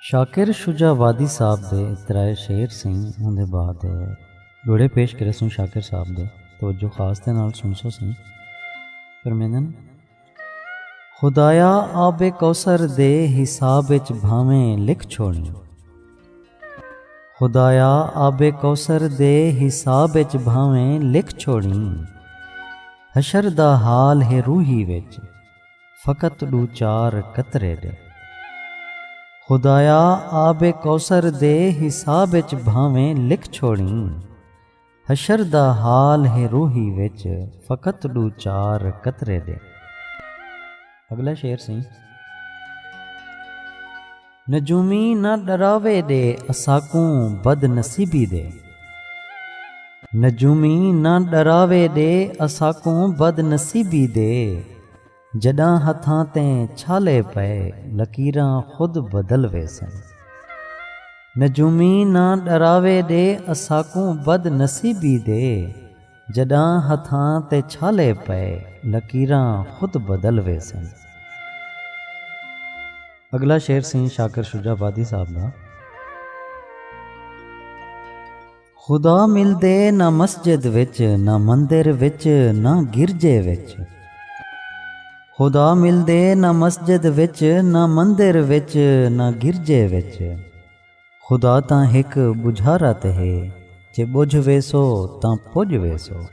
शाकिर शुजावादी साहब दे त्राए शेर सी उनके बाद जोड़े पेश करे सुन शाकिर साहब दे तवज्जो खास दे नाल सुनसो सी फरमांदन खुदाया आबे कौसर दे हिसाब विच भावें लिख छोड़ी। खुदाया आबे कौसर दे हिसाब विच भावें लिख छोड़ी। हशर दा हाल है रूही विच फकत दू चार कतरे दे। खुदाया आबे कौसर दे हिसाब विच भावें लिख छोड़ी। हशर दा हाल है रूही विच फकत दू चार कतरे दे। अगला शेर सी नजूमी ना डरावे दे असाकू बदनसीबी दे। नजूमी ना डरावे दे असाकू बदनसीबी दे। जडां हथां ते छाले पए लकीरां खुद बदल वेसन। नजूमी ना डरावे दे असाकू बदनसीबी दे। जडां हथां ते छाले पए लकीरां खुद बदल वेसन। अगला शेर सी शाकिर शुजावादी साहब दा खुदा मिलदे ना मस्जिद विच ना मंदिर विच ना गिरजे विच। खुदा मिलदे ना मस्जिद विच ना मंदिर विच ना गिरजे विच। खुदा तां हिक बुझारत है जे बुझ वेसो तां पुज वेसो।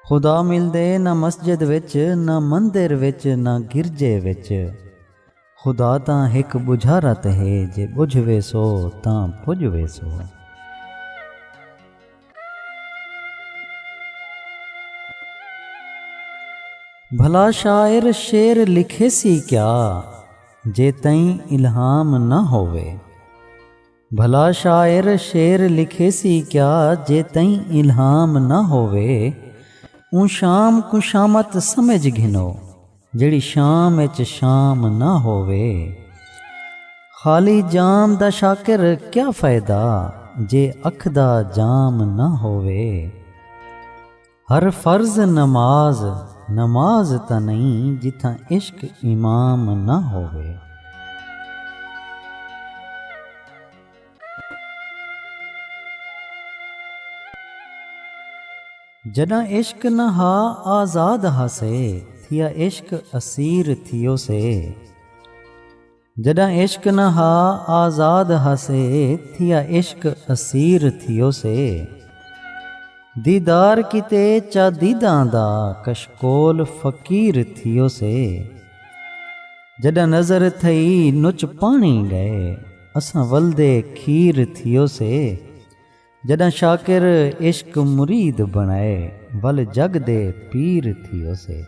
खुदा मिलदे ना मस्जिद विच ना मंदिर विच ना गिरजे विच। खुदा तां हिक बुझारत है जे बुझ वेसो तां पुज वेसो। भला शायर शेर लिखे सी क्या जे तई इल्हाम न होवे। भला शायर शेर लिखे सी क्या जे तई इल्हाम न होवे। ऊं शाम को शामत समझ घिनो जेड़ी शाम विच शाम न होवे। खाली जाम दा शाकिर क्या फ़ायदा जे अख दा जाम न होवे। हर फर्ज नमाज नमाज ता नहीं जिथा इश्क इमाम न होवे। जडा इश्क न हा आज़ाद हासे थिया इश्क असीर थियो से। जडा इश्क न हा आज़ाद हासे थिया इश्क असीर थियो से। दीदार किते चा दीदां दा कशकोल फ़कीर थियो से। जडा नज़र थई नुच पानी गए असां वलदे खीर थियो से। जडा शाकिर इश्क मुरीद बनाए वल जग दे पीर थियो से।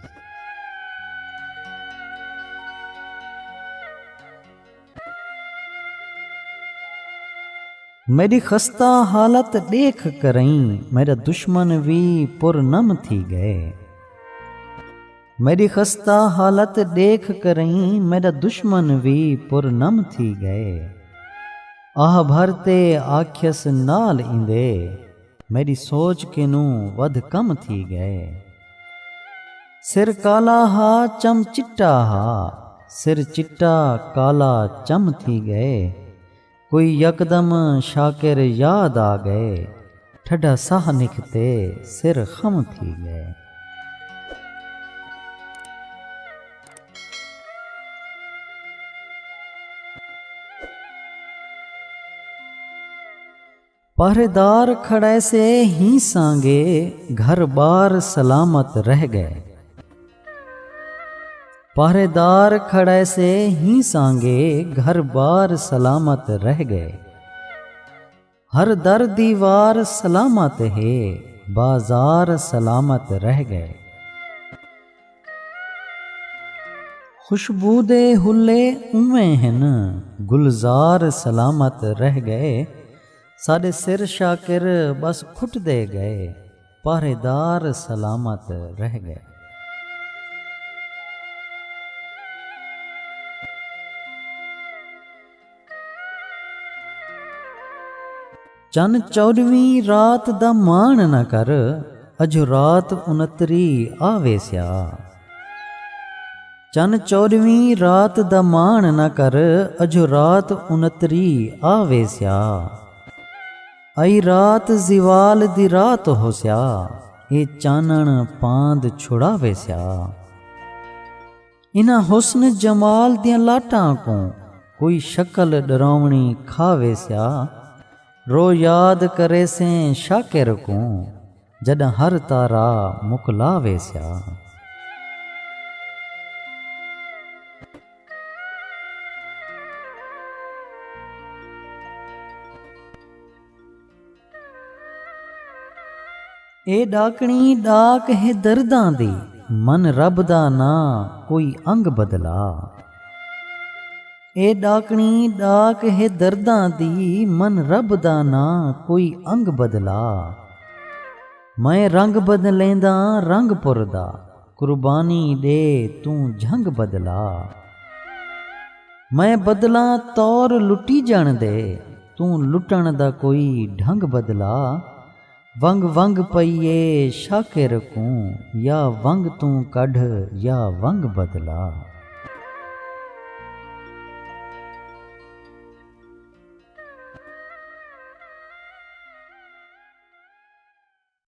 मेरी खस्ता हालत देख करई मेरा दुश्मन भी पुरनम थी गए। मेरी खस्ता हालत देख करई मेरा दुश्मन भी पुरनम थी गए। आह भरते आख्यस नाल इंदे मेरी सोच के नू वध कम थी गए। सिर काला हा चम चिट्टा हा सिर चिट्टा काला चम थी गए। कोई यकदम शाकिर याद आ गए ठड्डा साह निकते सिर खम थी गए। पहरेदार खड़े से ही सांगे घर बार सलामत रह गए। पहरेदार खड़े से ही सांगे घर बार सलामत रह गए। हर दर दीवार सलामत है बाजार सलामत रह गए। खुशबू दे हुल्ले उवें हन गुलजार सलामत रह गए। साडे सिर शाकिर बस खुट दे गए पहरेदार सलामत रह गए। चन 14वीं रात दा मान न कर अज रात 69 आवे स्या। ਚੰਨ 14ਵੀਂ ਰਾਤ ਦਾ ਮਾਣ ਨਾ ਕਰ, ਅਜੋ ਰਾਤ 69 ਆਵੇ ਸਿਆ। ਆਈ ਰਾਤ ਜ਼ਿਵਾਲ ਦੀ ਰਾਤ ਹੋ ਸਿਆ, ਇਹ ਚਾਨਣ ਪਾਂਦ ਛੁੜਾਵੇ ਸਿਆ। ਇਨ੍ਹਾਂ ਹੁਸਨ ਜਮਾਲ ਦੀਆਂ ਲਾਟਾਂ ਕੋ ਕੋਈ ਸ਼ਕਲ ਡਰਾਵਣੀ ਖਾਵੇ ਸਿਆ। रो याद करे से शाकिर को, जद हर तारा मुकलावे स्या। ए डाकणी डाक है दर्दां दी, मन रब दा ना कोई अंग बदला। ए डाकणी डाक है दर्दां दी, मन रब दा ना कोई अंग बदला। मैं रंग बदलेंदा रंग पुरदा, कुर्बानी दे तू झंग बदला। मैं बदला तौर लुटी जान दे, तू लुटण दा कोई ढंग बदला। वंग वंग पईए शाकिर को, या वंग तू कढ़ या वंग बदला।